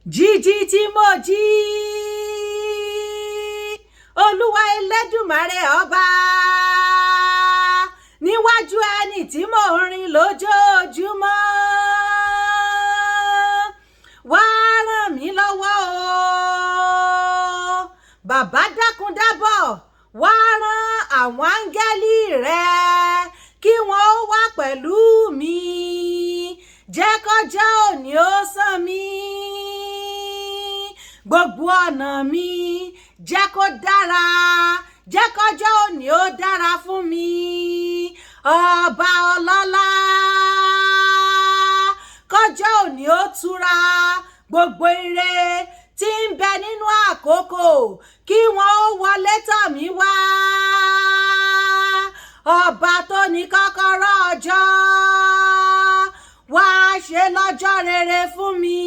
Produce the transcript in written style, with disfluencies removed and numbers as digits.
jíjí tí mo jí olúwa elédùmarè ọba níwájú ẹni tí mò ń rìn lójoojúmọ́ wá ràn mí lọ́wọ́ o bàbá dákun dábọ̀ wá rán àwọn áńgẹ́lì rẹ kí wọ́n wá pẹ̀lú mi jẹ́ kọjọ́ òní ó sàn mí gbogbo ọ̀nà mi jẹ́ kó dára jẹ́ kọjọ́ òní ó dára fún mi ọba ọlọ́lá kọjọ́ òní ó tura gbogbo ire tí ń bẹ nínú àkókò kí wọ́n ó wọlé tọ̀ mí wá ọba tó ní kọ́kọ́rọ́ ọjọ́ wá ṣe lọ́jọ́ rere fún mi